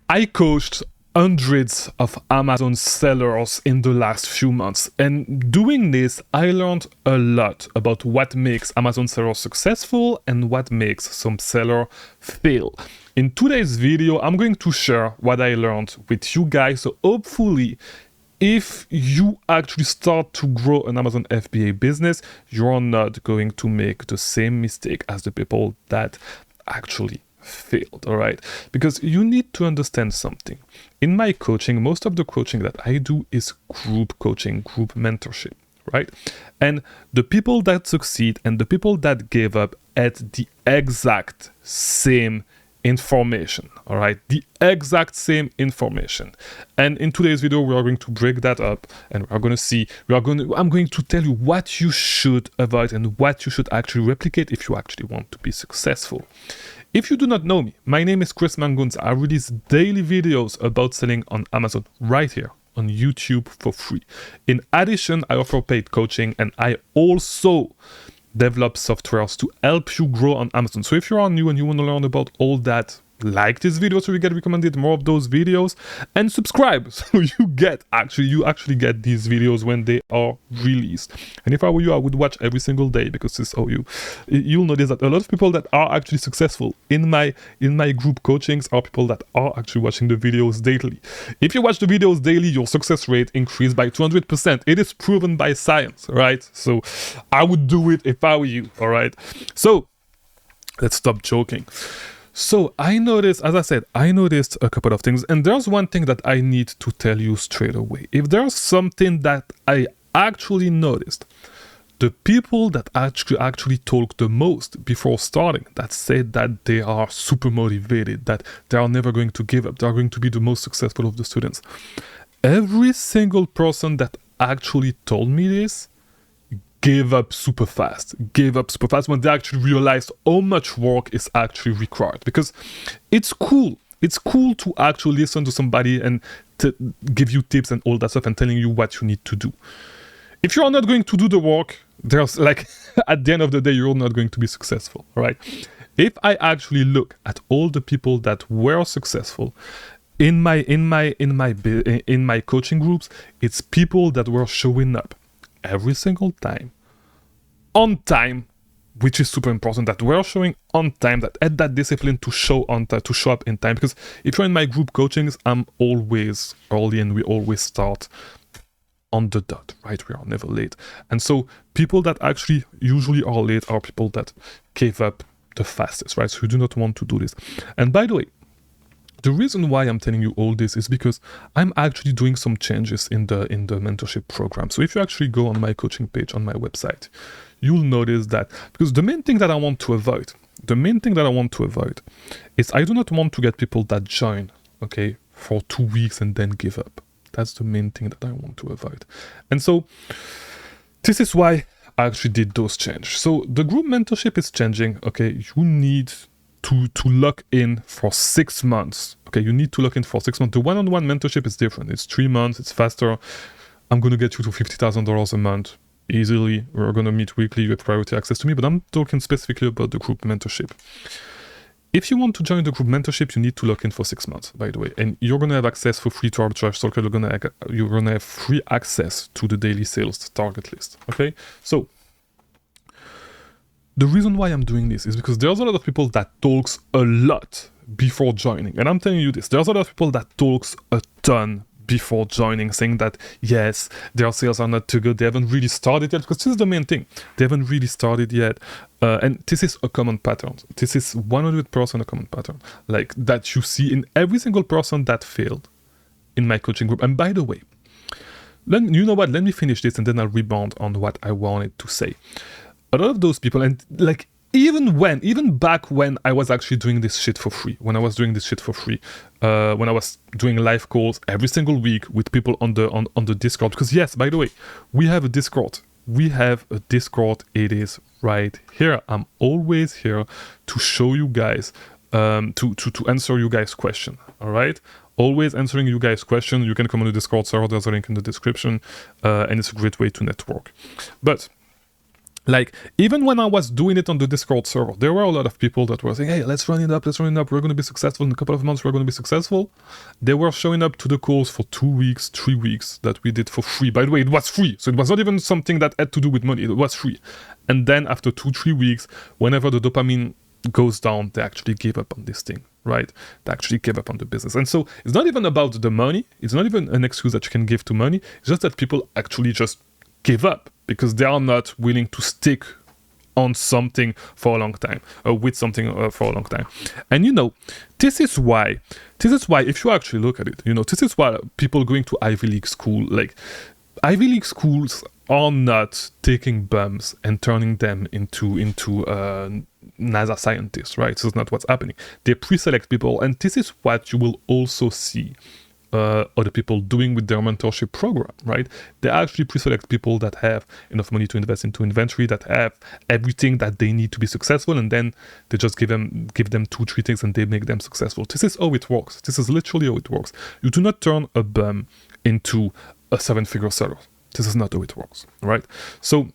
I coached hundreds of Amazon sellers in the last few months, and doing this I learned a lot about what makes Amazon sellers successful and what makes some seller fail. In today's video I'm going to share what I learned with you guys, so hopefully if you actually start to grow an Amazon FBA business, you're not going to make the same mistake as the people that actually failed. All right, because you need to understand something. In my coaching, most of the coaching that I do is group coaching, group mentorship, right? And the people that succeed and the people that gave up had the exact same information. All right, the exact same information. And in today's video we are going to break that up, and I'm going to tell you what you should avoid and what you should actually replicate if you actually want to be successful. If you do not know me, my name is Mangunza. I release daily videos about selling on Amazon right here on YouTube for free. In addition, I offer paid coaching, and I also develop softwares to help you grow on Amazon. So if you are new and you want to learn about all that, like this video so you get recommended more of those videos, and subscribe so you actually get these videos when they are released. And if I were you, I would watch every single day, because this is how you'll notice that a lot of people that are actually successful in my group coachings are people that are actually watching the videos daily. If you watch the videos daily, your success rate increased by 200%. It is proven by science, right? So I would do it if I were you. All right, so let's stop joking. So I noticed, as I said, a couple of things, and there's one thing that I need to tell you straight away. If there's something that I actually noticed, the people that actually talk the most before starting, that said that they are super motivated, that they are never going to give up, they are going to be the most successful of the students. Every single person that actually told me this gave up super fast when they actually realized how much work is actually required. Because it's cool to actually listen to somebody and to give you tips and all that stuff and telling you what you need to do. If you're not going to do the work, there's like at the end of the day you're not going to be successful, right? If I actually look at all the people that were successful in my coaching groups, it's people that were showing up every single time on time, which is super important, that we're showing on time, that had that discipline to show up in time. Because if you're in my group coachings, I'm always early and we always start on the dot, right? We are never late. And so people that actually usually are late are people that gave up the fastest, right? So you do not want to do this. And by the way, the reason why I'm telling you all this is because I'm actually doing some changes in the mentorship program. So if you actually go on my coaching page on my website, you'll notice that, because the main thing that I want to avoid is I do not want to get people that join, okay, for 2 weeks and then give up. That's the main thing that I want to avoid. And so this is why I actually did those changes. So the group mentorship is changing, okay? You need to lock in for 6 months. Okay, you need to lock in for 6 months. The one-on-one mentorship is different. It's 3 months, it's faster. I'm going to get you to $50,000 a month easily. We're going to meet weekly, you have priority access to me, but I'm talking specifically about the group mentorship. If you want to join the group mentorship, you need to lock in for 6 months, by the way, and you're going to have access for free to our Arbitrage Circle. You're going to have free access to the daily sales target list. Okay, so the reason why I'm doing this is because there's a lot of people that talks a lot before joining. And I'm telling you this, there's a lot of people that talks a ton before joining, saying that, yes, their sales are not too good, they haven't really started yet, because this is the main thing. They haven't really started yet. And this is a common pattern. This is 100% a common pattern, like that you see in every single person that failed in my coaching group. And by the way, you know what, let me finish this and then I'll rebound on what I wanted to say. A lot of those people, and like even back when I was actually doing this shit for free, when I was doing live calls every single week with people on the Discord, because yes, by the way, we have a Discord. It is right here. I'm always here to show you guys, to answer you guys' question. All right, always answering you guys' question. You can come on the Discord server. There's a link in the description, and it's a great way to network. But Like, even when I was doing it on the Discord server, there were a lot of people that were saying, hey, let's run it up, we're going to be successful in a couple of months, we're going to be successful. They were showing up to the calls for 2 weeks, 3 weeks that we did for free. By the way, it was free, so it was not even something that had to do with money, it was free. And then after 2-3 weeks, whenever the dopamine goes down, they actually give up on this thing, right? They actually give up on the business. And so it's not even about the money, it's not even an excuse that you can give to money, it's just that people actually just give up because they are not willing to stick on something for a long time, with something for a long time. And this is why if you actually look at it, this is why people going to Ivy League school, like Ivy League schools are not taking bums and turning them into NASA scientists, right? This is not what's happening. They pre-select people, and this is what you will also see other people doing with their mentorship program, right? They actually pre-select people that have enough money to invest into inventory, that have everything that they need to be successful, and then they just give them 2-3 things and they make them successful. This is how it works. This is literally how it works. You do not turn a bum into a 7-figure seller. This is not how it works, right? So,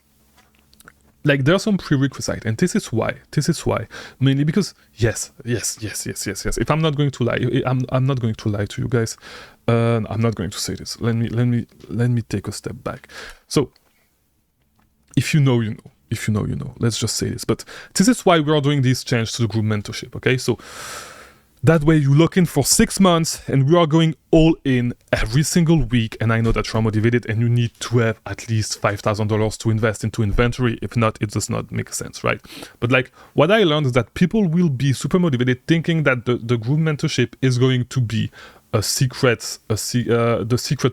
like, there are some prerequisites, and this is why, mainly because yes. If I'm not going to lie, I'm not going to lie to you guys. I'm not going to say this. Let me take a step back. So, if you know, you know. If you know, you know. Let's just say this. But this is why we are doing this change to the group mentorship. Okay, so that way you lock in for 6 months and we are going all in every single week. And I know that you're motivated and you need to have at least $5,000 to invest into inventory. If not, it does not make sense, right? But like, what I learned is that people will be super motivated thinking that the group mentorship is going to be the secret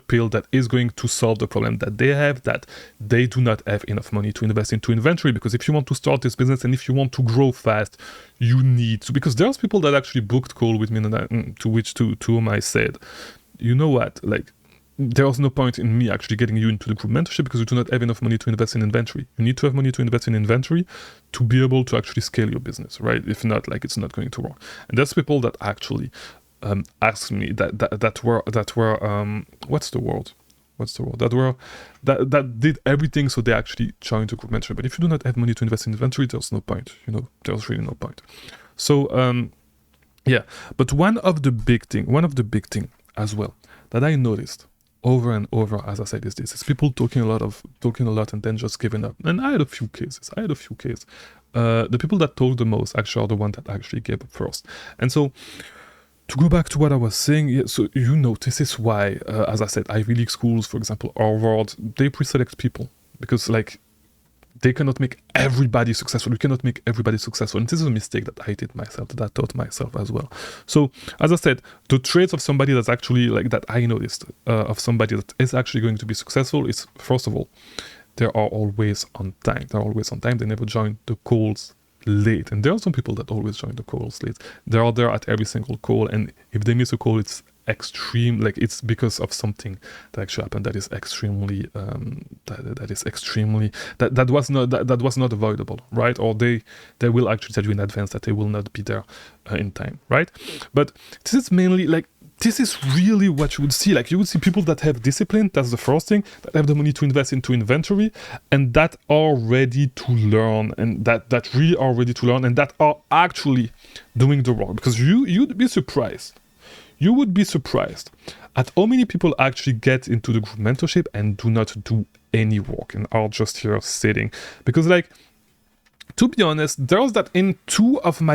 pill that is going to solve the problem that they have, that they do not have enough money to invest into inventory. Because if you want to start this business and if you want to grow fast, you need to, because there's people that actually booked call with me, and to which two of them I said, you know what, like, there's no point in me actually getting you into the group mentorship because you do not have enough money to invest in inventory. You need to have money to invest in inventory to be able to actually scale your business, right? If not, like, it's not going to work. And there's people that actually asked me that were what's the word that did everything, so they actually joined the group mentorship. But if you do not have money to invest in inventory, there's no point. There's really no point. So yeah. But one of the big thing as well that I noticed over and over, as I said, is people talking a lot and then just giving up. And I had a few cases. The people that talk the most actually are the ones that actually gave up first. And so, to go back to what I was saying, so this is why, as I said, Ivy League schools, for example, Harvard, they pre-select people because, like, they cannot make everybody successful. You cannot make everybody successful. And this is a mistake that I did myself, that I taught myself as well. So, as I said, the traits of somebody that's actually, like, that I noticed, of somebody that is actually going to be successful is, first of all, they are always on time. They never join the calls late. And there are some people that always join the calls late. They are there at every single call, and if they miss a call, it's extreme, like, it's because of something that actually happened that is extremely that was not avoidable, right? Or they will actually tell you in advance that they will not be there in time, right? But this is mainly, like, this is really what you would see. Like, you would see people that have discipline, that's the first thing, that have the money to invest into inventory, and that are ready to learn, and that really are ready to learn, and that are actually doing the work. Because you'd be surprised. You would be surprised at how many people actually get into the group mentorship and do not do any work and are just here sitting. Because, like, to be honest, there's that in 2 or 3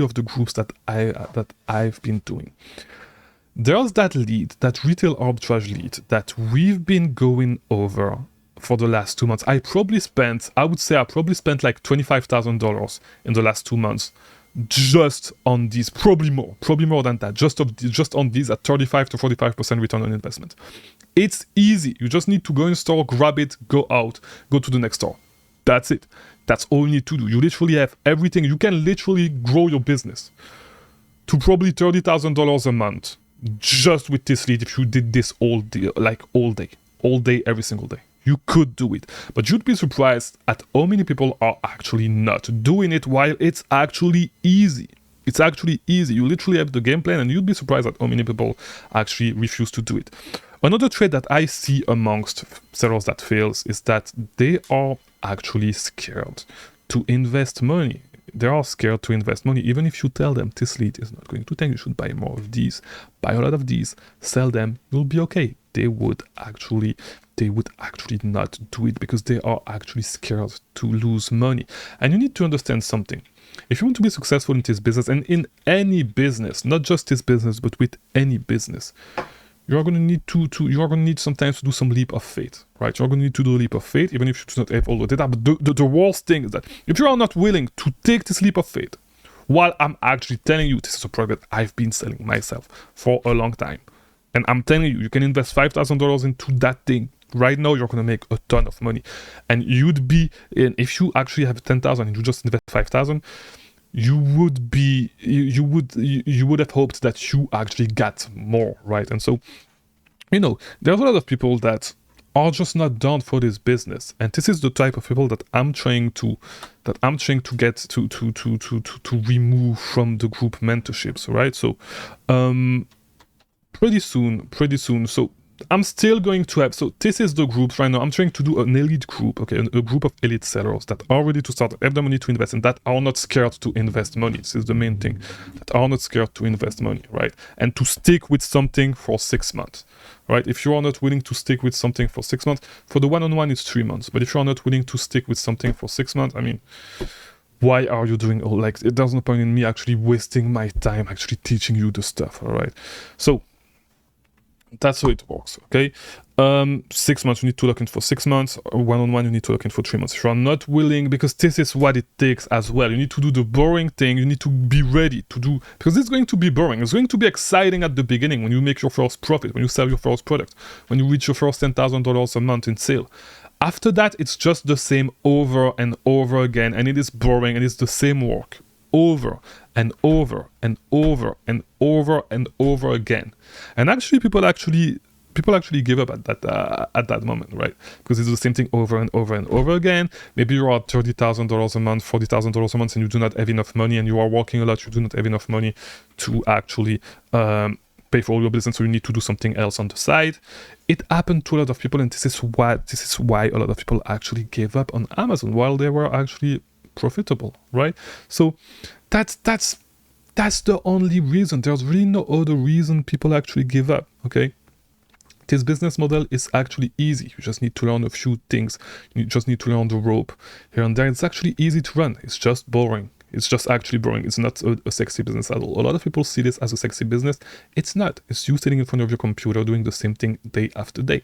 of the groups that I've been doing. There's that lead, that retail arbitrage lead that we've been going over for the last 2 months. I probably spent like $25,000 in the last 2 months just on these, probably more than that, just on these at 35 to 45% return on investment. It's easy. You just need to go in store, grab it, go out, go to the next store. That's it. That's all you need to do. You literally have everything. You can literally grow your business to probably $30,000 a month just with this lead if you did this all day, every single day. You could do it, but you'd be surprised at how many people are actually not doing it while it's actually easy. It's actually easy. You literally have the game plan, and you'd be surprised at how many people actually refuse to do it. Another trait that I see amongst sellers that fails is that they are actually scared to invest money. They are scared to invest money. Even if you tell them this lead is not going to tank, you should buy more of these, buy a lot of these, sell them, you'll be okay. They would actually not do it because they are actually scared to lose money. And you need to understand something. If you want to be successful in this business, and in any business, not just this business, but with any business, you are going to need sometimes to do some leap of faith, right? You're going to need to do a leap of faith, even if you do not have all the data. But the worst thing is that if you are not willing to take this leap of faith, while I'm actually telling you this is a product that I've been selling myself for a long time, and I'm telling you, you can invest $5,000 into that thing. Right now, you're going to make a ton of money. And if you actually have 10,000 and you just invest 5,000, you would have hoped that you actually got more, right? And so, there's a lot of people that are just not done for this business, and this is the type of people that I'm trying to get to remove from the group mentorships, right? So, pretty soon. So I'm still going to have, so this is the group right now. I'm trying to do an elite group, okay, a group of elite sellers that are ready to start, have the money to invest, and that are not scared to invest money. This is the main thing, that are not scared to invest money, right? And to stick with something for 6 months, right? If you are not willing to stick with something for 6 months, for the one-on-one, it's 3 months. But if you are not willing to stick with something for 6 months, I mean, why are you doing all, like, there's no point in me actually wasting my time actually teaching you the stuff, all right? So, that's how it works, okay? 6 months, you need to lock in for 6 months. One-on-one, you need to lock in for 3 months. If you are not willing, because this is what it takes as well. You need to do the boring thing. You need to be ready to do, because it's going to be boring. It's going to be exciting at the beginning when you make your first profit, when you sell your first product, when you reach your first $10,000 a month in sale. After that, it's just the same over and over again, and it is boring, and it's the same work over and over and over and over and over again. And actually people actually give up at that moment, right? Because it's the same thing over and over and over again. Maybe you are at $30,000 a month, $40,000 a month, and you do not have enough money, and you are working a lot, you do not have enough money to actually pay for all your business, so you need to do something else on the side. It happened to a lot of people, and this is why a lot of people actually gave up on Amazon while they were actually profitable, right? So that's the only reason. There's really no other reason people actually give up, okay? This business model is actually easy. You just need to learn a few things. You just need to learn the rope here and there. It's actually easy to run. It's just boring. It's just actually boring. It's not a sexy business at all. A lot of people see this as a sexy business. It's not. It's you sitting in front of your computer doing the same thing day after day.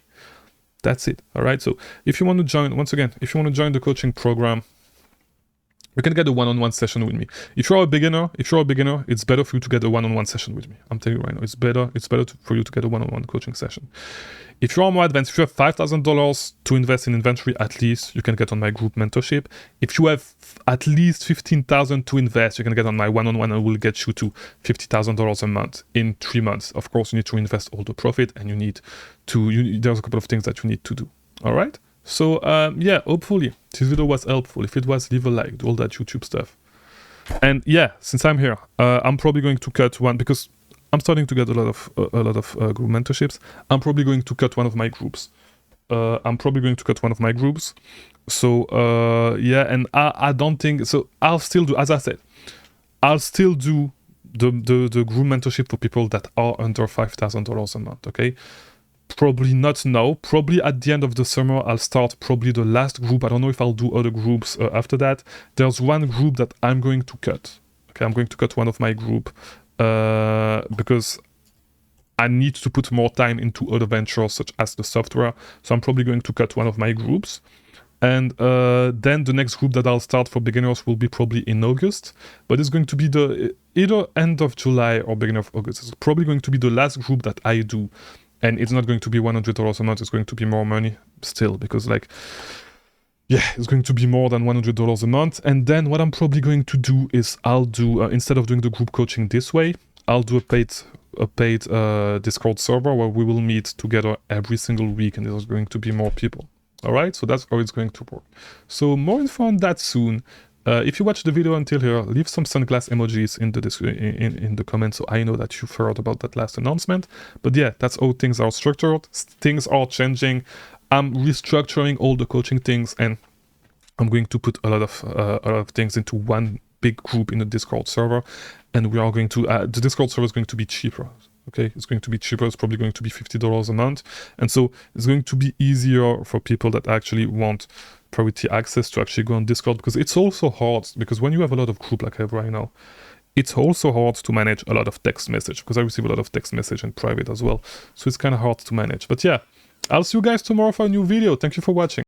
That's it, all right? So if you want to join, once again, if you want to join the coaching program, you can get a one-on-one session with me. If you're a beginner, it's better for you to get a one-on-one session with me. I'm telling you right now, it's better for you to get a one-on-one coaching session. If you're more advanced, if you have $5,000 to invest in inventory, at least you can get on my group mentorship. If you have at least $15,000 to invest, you can get on my one-on-one, and will get you to $50,000 a month in 3 months. Of course, you need to invest all the profit, and there's a couple of things that you need to do. All right. So yeah, hopefully this video was helpful. If it was, leave a like, do all that YouTube stuff. And yeah, since I'm here, I'm probably going to cut one, because I'm starting to get a lot of group mentorships. I'm probably going to cut one of my groups. So yeah, and I don't think so. I'll still do, as I said, I'll still do the group mentorship for people that are under $5,000 a month. Okay. Probably not now. Probably at the end of the summer, I'll start probably the last group. I don't know if I'll do other groups after that. There's one group that I'm going to cut. Okay, I'm going to cut one of my group because I need to put more time into other ventures such as the software. So I'm probably going to cut one of my groups. And then the next group that I'll start for beginners will be probably in August. But it's going to be either end of July or beginning of August. It's probably going to be the last group that I do. And it's not going to be $100 a month. It's going to be more money still, because it's going to be more than $100 a month. And then what I'm probably going to do is I'll do, instead of doing the group coaching this way, I'll do a paid Discord server where we will meet together every single week, and there's going to be more people. All right, so that's how it's going to work. So more info on that soon. If you watch the video until here, leave some sunglass emojis in the comments so I know that you've heard about that last announcement. But yeah, that's how things are structured. Things are changing. I'm restructuring all the coaching things, and I'm going to put a lot of things into one big group in the Discord server, and we are going to the Discord server is going to be cheaper. Okay, it's going to be cheaper. It's probably going to be $50 a month, and so it's going to be easier for people that actually want priority access to actually go on Discord, because it's also hard, because when you have a lot of group like I have right now, it's also hard to manage a lot of text message, because I receive a lot of text message in private as well, so it's kind of hard to manage. But yeah, I'll see you guys tomorrow for a new video. Thank you for watching.